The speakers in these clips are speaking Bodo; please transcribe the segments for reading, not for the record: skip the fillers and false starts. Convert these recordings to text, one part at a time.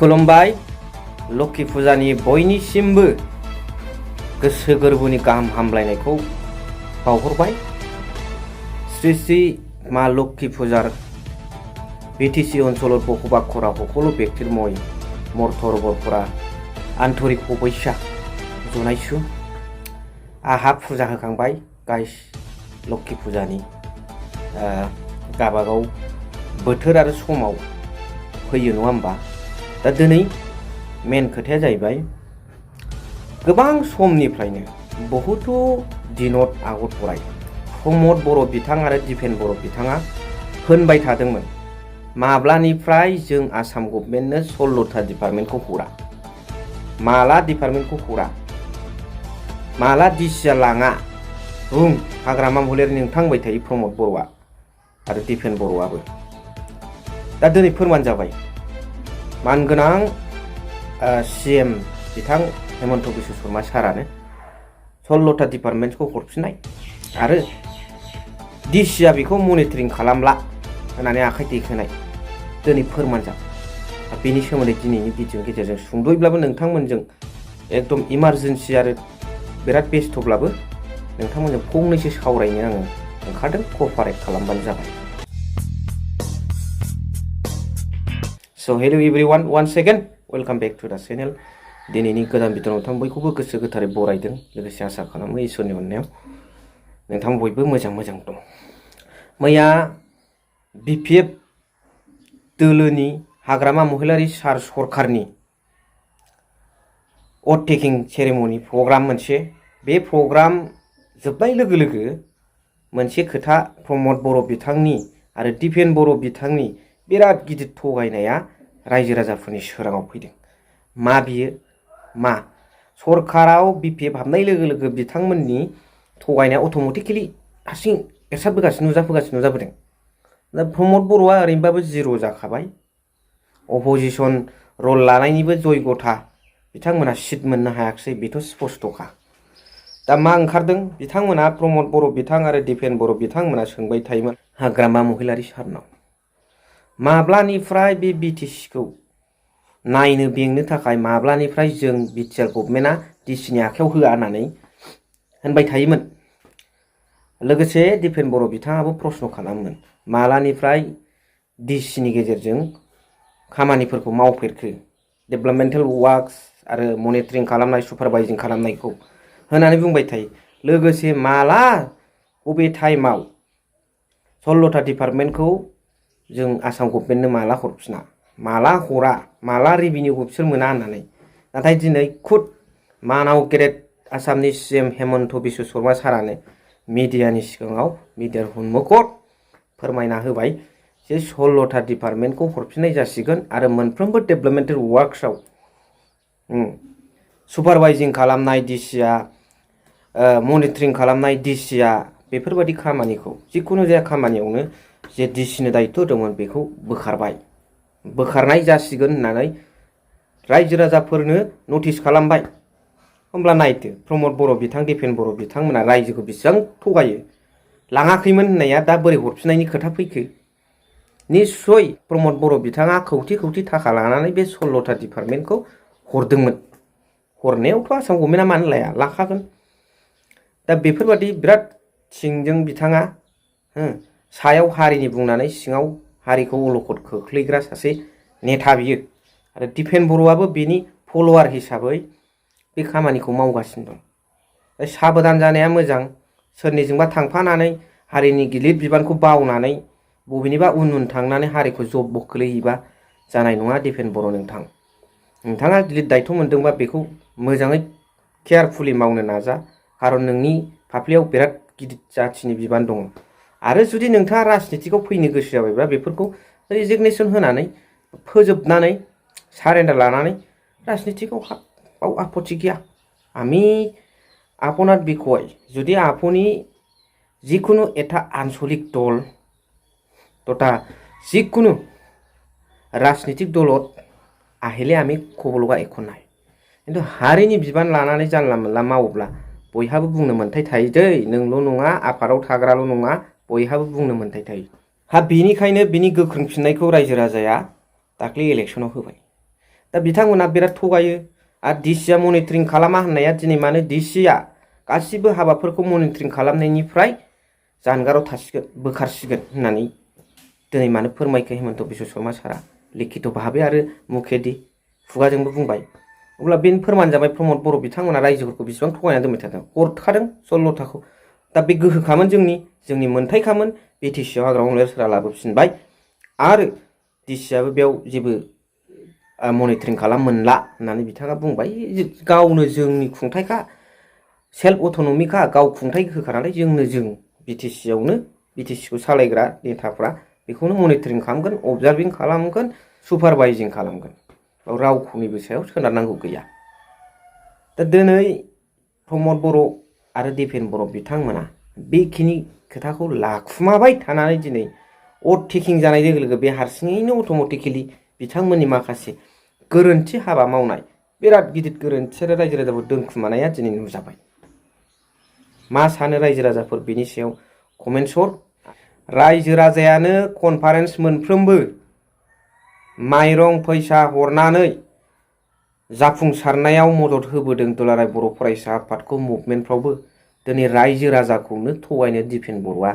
खुलुमबाय लक्ष्मी फुजानि बयनिसिमबो गोसो गोरबोनि गाहाम हामलायनायखौ बावहरबाय। श्री श्री मा लक्ष्मी फुजार बिटिसि ओनसोल बखबा खरा हकलो व्यक्तिरमय मर्तर बरफोरा आन्तरिक शुभेच्छा जनायसु। आहा फुजा होखांबाय गाइस लक्ष्मी फुजानि गाबागाव बोथोर आरो समाव फैयो नङा होमबा। दा दिनै मेन खोथाया जाहैबाय गोबां समनिफ्रायनो बहुत दिनत आगत फराय प्रमद बर' बिथां आरो दिपेन बर' बिथाङा होनबाय थादोंमोन माब्लानिफ्राय जों आसाम गभर्नमेन्टनो 16था डिपार्टमेन्टखौ हरा, माला डिपार्टमेन्टखौ हरा, माला डिसिआ लाङा बुं हाग्रामा महिलारि नोंथांबाय थायो प्रमद बर'आ आरो दिपेन बर'आबो। दा दिनै फोरमान जाबाय मानगोनां सीएम बिथां हेमन्त बिश्व शर्मा सारानो 16था डिपार्टमेन्टखौ हरफिननाय आरो डिसिआ बेखौ मनिटरिं खालामला होननानै आखाइ दैखोनाय दिनै फोरमान जाबाय। बेनि सोमोन्दै दिनैनि भिडिअनि गेजेरजों सुंद'यैब्लाबो नोंथांमोनजों एकदम इमारजेन्सि आरो बिराद बेस्थ'ब्लाबो नोंथांमोनजों फंनैसो सावरायनो आङो ओंखारदों, कपारेट खालामबानो जाबाय। So hello everyone, once again welcome back to the channel. दिनैनि गोदान भिडिअ नोंथां बयखौबो गोसो गोथारै बरायदों, लोगोसे आसा खालामो इसोरनि अननायाव नोंथां बयबो मोजां दं। मैया बिपिएफ दोलोनि हाग्रामा महिलारि सार सरकारनि अथ टेकिं सेरेमनि प्रग्राम मोनसे, बे प्रग्राम जोबनाय लोगो लोगो मोनसे खोथा प्रमद बर' बिथांनि आरो दिपेन बर' बिथांनि बिराद गिदिर थगायनाया रायजो राजाफोरनि सोराङाव फैदों। मा बियो मा सरकाराव बिपिएफ हाबनाय लोगो लोगो बिथांमोननि थगायनाया अट'मेटिकेलि हारसिं एरसारबोगासिनो नुजाबोदों। दा प्रमद बर'आ ओरैनोबाबो जिर' जाखाबाय, अपोजिसन रल लानायनिबो जयगथा बिथांमोना सिट मोननो हायाखिसै, बेथ' स्पस्तखा। दा मा ओंखारदों बिथांमोना प्रमद बर' बिथां आरो दिपेन बर' बिथांमोना सोंबाय थायोमोन हाग्रामा महिलारि सारनाव माब्लानिफ्राय बे बिटिसिखौ नायनो बेंनो थाखाय माब्लानिफ्राय जों बिटिआर गभर्नमेन्टआ डिसिनि आखायाव होआ होननानै होनबाय थायोमोन। लोगोसे दिपेन बर' बिथाङाबो प्रश्न खालामोमोन मालानिफ्राय डिसिनि गेजेरजों खामानिफोरखौ मावफेरखो, डेभेलपमेन्टेल वार्कस आरो मनिटरिं खालामनाय सुपारभाइजिं खालामनायखौ होननानै बुंबाय थायो। लोगोसे माला बबे टाइमाव 16था डिपार्टमेन्टखौ जों आसाम गभर्नमेन्टनो माला हरफिना, माला हरा, माला रेभिनिउखौ बिसोर मोना होननानै। नाथाय दिनै खुद मानाव गेदेर आसामनि सीएम हेमन्त बिश्व शर्मा सारानो मिडियानि सिगाङाव मिडियार हुनमोखर फोरमायना होबाय जे 16था डिपार्टमेन्टखौ हरफिननाय जासिगोन आरो मोनफ्रोमबो डेभेलपमेन्टेल वार्कसआव सुपारभाइजिं खालामनाय डिसिआ, मनिटरिं खालामनाय डिसिआ बेफोरबायदि खामानिखौ जिखुनु जाया खामानियावनो जे डिसिनो दायित्व दंमोन बेखौ बोखारनाय जासिगोन होननानै रायजो राजाफोरनो नटिस खालामबाय। होमब्ला नायदो प्रमद बर' बिथां दिपेन बर' बिथांमोना रायजोखौ बेसेबां थगायो, लाङाखैमोन होननाया दा बोरै हरफिननायनि खोथा फैखो। निस्सय प्रमद बर' बिथाङा खौथि थाखा लानानै बे 16था डिपार्टमेन्टखौ हरदोंमोन। हरनायावथ' आसाम गभर्नमेन्टआ मानो लाया, लाखागोन। दा बेफोरबादि बिराद सिंजों बिथाङा सायाव हारिनि बुंनानै सिङाव हारिखौ अलखद खोख्लैग्रा सासे नेता बियो आरो दिपेन बर'आबो बेनि फल'वार हिसाबै बे खामानिखौ मावगासिनो दं। साबधान जानाया मोजां, सोरनिजोंबा थांफानानै हारिनि गिलिर बिबानखौ बावनानै बबेनिबा उन थांनानै हारिखौ जब्ब खोलैहैबा जानाय नङा। दिपेन बर' नोंथाङा गिलिर दायित्व मोनदोंबा बेखौ मोजाङै केयारफुलि मावनो नाजा, खारन नोंनि फाफ्लियाव बिराद गिदिर जाथिनि बिबान दङ। आरो जुदि नोंथाङा राजनितिकआव फैनो गोसो जाबायब्ला बेफोरखौ रेजिगनेसन होनानै फोजोबनानै सारेन्डार लानानै राजनितिकआव हाब आपत्ति गैया। আমি আপনার বিষয় যদি আপনি যিকোনো এটা আঞ্চলিক দল তথা যিকোনো राजनितिक दলত আহিলে আমি ক'ব লগা একো নাই, কিন্তু हारिनि बिबान लानानै जानला मोनला मावोब्ला बयहाबो बुंनो मोन्थाय थायो दै, नोंल' नङा आफादाव थाग्राल' नङा बयहाबो बुंनो मोन्थाय थायो। बेनिखायनो बिनि गोख्रों फिननायखौ रायजो राजाया दाख्लै इलेक्सनाव होबाय। दा बिथांमोना बिराद थगायो आरो डिसिआ मनिटरिं खालामा होननाया दिनै मानो डिसिआ गासिबो हाबाफोरखौ मनिटरिं खालामनायनिफ्राय जानगाराव थासिगोन बोखारसिगोन होननानै दिनै मानो फोरमायखो हिमन्त बिश्व शर्मा सारा लिखित भाबै आरो मुखेदि खुगाजोंबो बुंबाय। अब्ला बे फोरमान जाबाय प्रमद बर' बिथांमोना रायजोफोरखौ बेसेबां थगायनानै दोनबाय थादों। हरखादों 16थाखौ। दा बे गोहोखामोन जोंनि मोन्थायखामोन बिटिसिआव हाग्रा बंग्रायाव सोरहा लाबोफिनबाय आरो डिसिआबो बेयाव जेबो मनिटरिं खालाम मोनला होननानै बिथाङा बुंबाय। गावनो जोंनि खुंथायखा सेल्फ अट'नमिखा गाव खुंथाय गोहोखा नालाय जों बिटिसिआवनो बिटिसिखौ सालायग्रा नेताफ्रा बेखौनो मनिटरिं खालामगोन, अबजार्भिं खालामगोन, सुपारभाइजिं खालामगोन। रावनिबो सायाव सोनारनांगौ गैया। दा दिनै प्रमद बर' आरो दिपेन बर' बिथांमोना बेखिनि खोथाखौ लाखुमाबाय थानानै दिनै अभारटेकिं जानाय लोगो लोगो बे हारसिङैनो अट'मेटिकेलि बिथांमोननि माखासे गोरोन्थि हाबा मावनाय बिराद गिदिर गोरोन्थि आरो रायजो राजाफोर दोनखुमानाया दिनै नुजाबाय। मा सानो रायजो राजाफोर बेनि सायाव कमेन्ट्स हर। रायजो राजायानो कनफारेन्स मोनफ्रोमबो माइरं फैसा हरनानै जाफुंसारनायाव मदद होबोदों दुलाराय बर' फरायसा आफादखौ मुभमेन्टफ्रावबो दिनै रायजो राजाखौनो थगायनो दिपेन बर'आ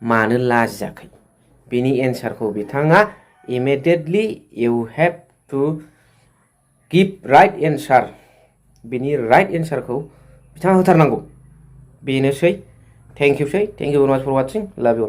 मानो लाजियाखै? बेनि एन्सारखौ बिथाङा immediately you have to give right answer. बेनि राइट एन्सारखौ बिथाङा होथारनांगौ। बेनोसै। Thank you very much for watching. Love you all.